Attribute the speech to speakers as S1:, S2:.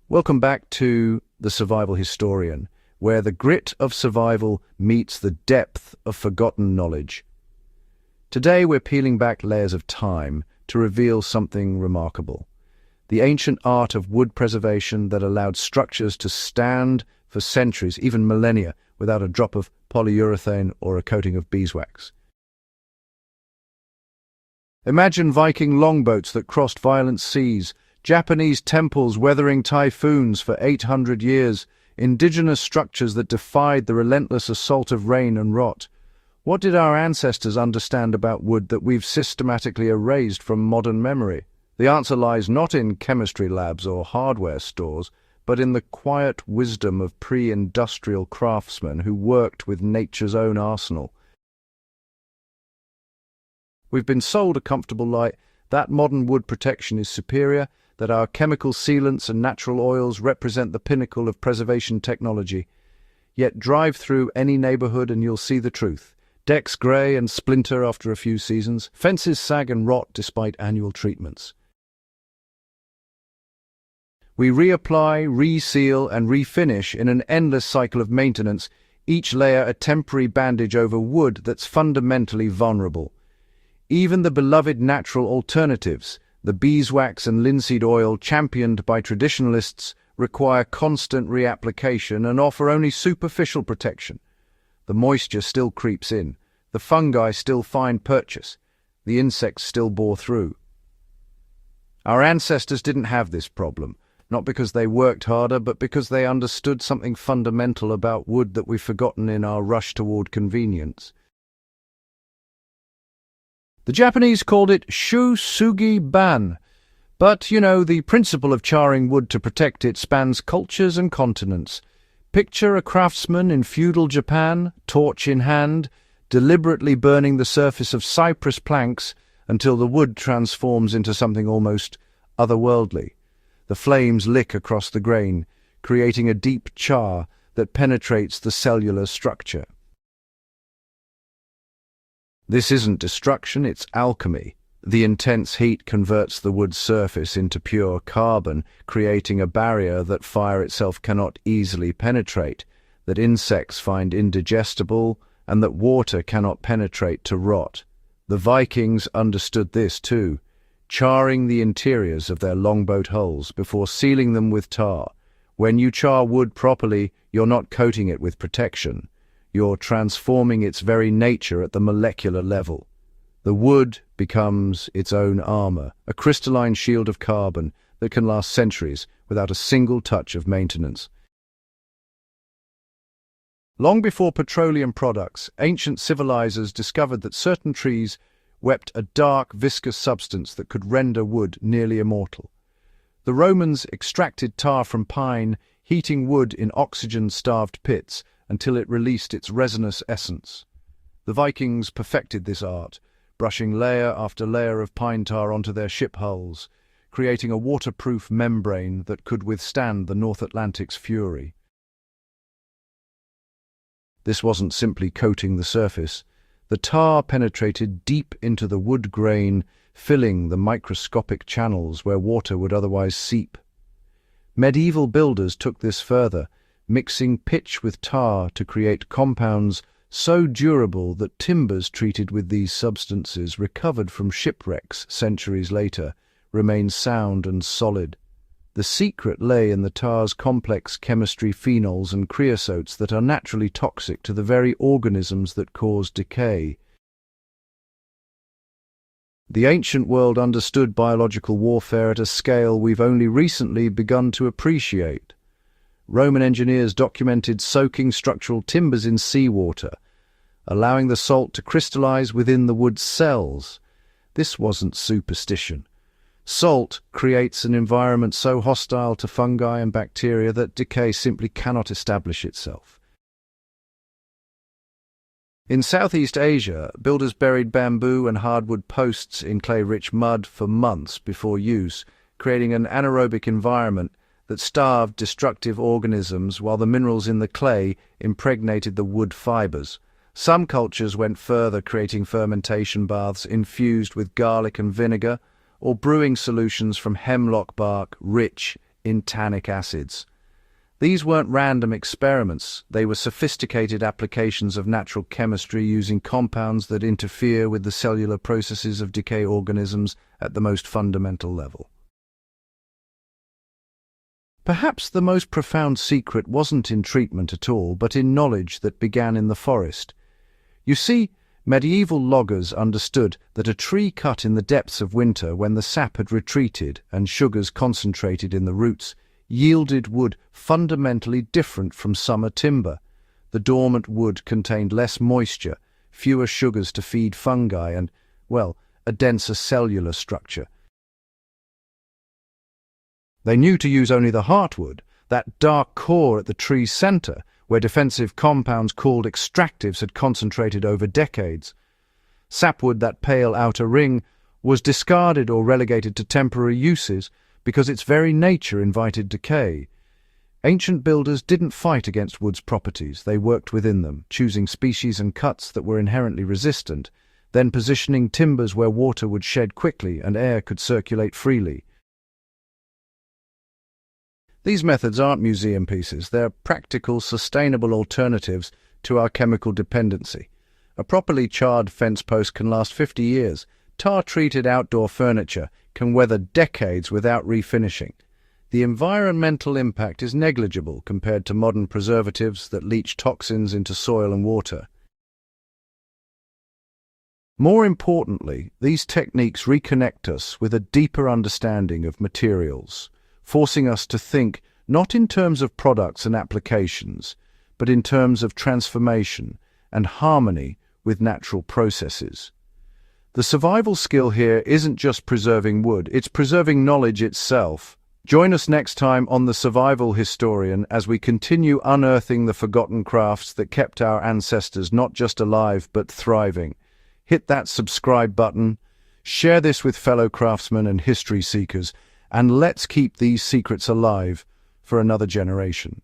S1: Welcome back to The Survival Historian, where the grit of survival meets the depth of forgotten knowledge. Today we're peeling back layers of time to reveal something remarkable. The ancient art of wood preservation that allowed structures to stand for centuries, even millennia, without a drop of polyurethane or a coating of beeswax. Imagine Viking longboats that crossed violent seas, Japanese temples weathering typhoons for 800 years, indigenous structures that defied the relentless assault of rain and rot. What did our ancestors understand about wood that we've systematically erased from modern memory? The answer lies not in chemistry labs or hardware stores, but in the quiet wisdom of pre-industrial craftsmen who worked with nature's own arsenal. We've been sold a comfortable lie that modern wood protection is superior, that our chemical sealants and natural oils represent the pinnacle of preservation technology. Yet drive through any neighborhood and you'll see the truth. Decks grey and splinter after a few seasons, fences sag and rot despite annual treatments. We reapply, reseal and refinish in an endless cycle of maintenance, each layer a temporary bandage over wood that's fundamentally vulnerable. Even the beloved natural alternatives, the beeswax and linseed oil championed by traditionalists, require constant reapplication and offer only superficial protection. The moisture still creeps in, the fungi still find purchase, the insects still bore through. Our ancestors didn't have this problem, not because they worked harder, but because they understood something fundamental about wood that we've forgotten in our rush toward convenience. The Japanese called it shu-sugi-ban, but, the principle of charring wood to protect it spans cultures and continents. Picture a craftsman in feudal Japan, torch in hand, deliberately burning the surface of cypress planks until the wood transforms into something almost otherworldly. The flames lick across the grain, creating a deep char that penetrates the cellular structure. This isn't destruction, it's alchemy. The intense heat converts the wood's surface into pure carbon, creating a barrier that fire itself cannot easily penetrate, that insects find indigestible, and that water cannot penetrate to rot. The Vikings understood this too, charring the interiors of their longboat hulls before sealing them with tar. When you char wood properly, you're not coating it with protection. You're transforming its very nature at the molecular level. The wood becomes its own armor, a crystalline shield of carbon that can last centuries without a single touch of maintenance. Long before petroleum products, ancient civilizers discovered that certain trees wept a dark, viscous substance that could render wood nearly immortal. The Romans extracted tar from pine, heating wood in oxygen-starved pits until it released its resinous essence. The Vikings perfected this art, brushing layer after layer of pine tar onto their ship hulls, creating a waterproof membrane that could withstand the North Atlantic's fury. This wasn't simply coating the surface. The tar penetrated deep into the wood grain, filling the microscopic channels where water would otherwise seep. Medieval builders took this further, mixing pitch with tar to create compounds so durable that timbers treated with these substances, recovered from shipwrecks centuries later, remain sound and solid. The secret lay in the tar's complex chemistry, phenols and creosotes that are naturally toxic to the very organisms that cause decay. The ancient world understood biological warfare at a scale we've only recently begun to appreciate. Roman engineers documented soaking structural timbers in seawater, allowing the salt to crystallize within the wood's cells. This wasn't superstition. Salt creates an environment so hostile to fungi and bacteria that decay simply cannot establish itself. In Southeast Asia, builders buried bamboo and hardwood posts in clay-rich mud for months before use, creating an anaerobic environment that starved destructive organisms while the minerals in the clay impregnated the wood fibers. Some cultures went further, creating fermentation baths infused with garlic and vinegar, or brewing solutions from hemlock bark rich in tannic acids. These weren't random experiments, they were sophisticated applications of natural chemistry using compounds that interfere with the cellular processes of decay organisms at the most fundamental level. Perhaps the most profound secret wasn't in treatment at all, but in knowledge that began in the forest. You see, medieval loggers understood that a tree cut in the depths of winter when the sap had retreated and sugars concentrated in the roots yielded wood fundamentally different from summer timber. The dormant wood contained less moisture, fewer sugars to feed fungi and, well, a denser cellular structure. They knew to use only the heartwood, that dark core at the tree's center, where defensive compounds called extractives had concentrated over decades. Sapwood, that pale outer ring, was discarded or relegated to temporary uses because its very nature invited decay. Ancient builders didn't fight against wood's properties, they worked within them, choosing species and cuts that were inherently resistant, then positioning timbers where water would shed quickly and air could circulate freely. These methods aren't museum pieces, they're practical, sustainable alternatives to our chemical dependency. A properly charred fence post can last 50 years. Tar-treated outdoor furniture can weather decades without refinishing. The environmental impact is negligible compared to modern preservatives that leach toxins into soil and water. More importantly, these techniques reconnect us with a deeper understanding of materials, forcing us to think not in terms of products and applications, but in terms of transformation and harmony with natural processes. The survival skill here isn't just preserving wood, it's preserving knowledge itself. Join us next time on The Survival Historian as we continue unearthing the forgotten crafts that kept our ancestors not just alive but thriving. Hit that subscribe button, share this with fellow craftsmen and history seekers, and let's keep these secrets alive for another generation.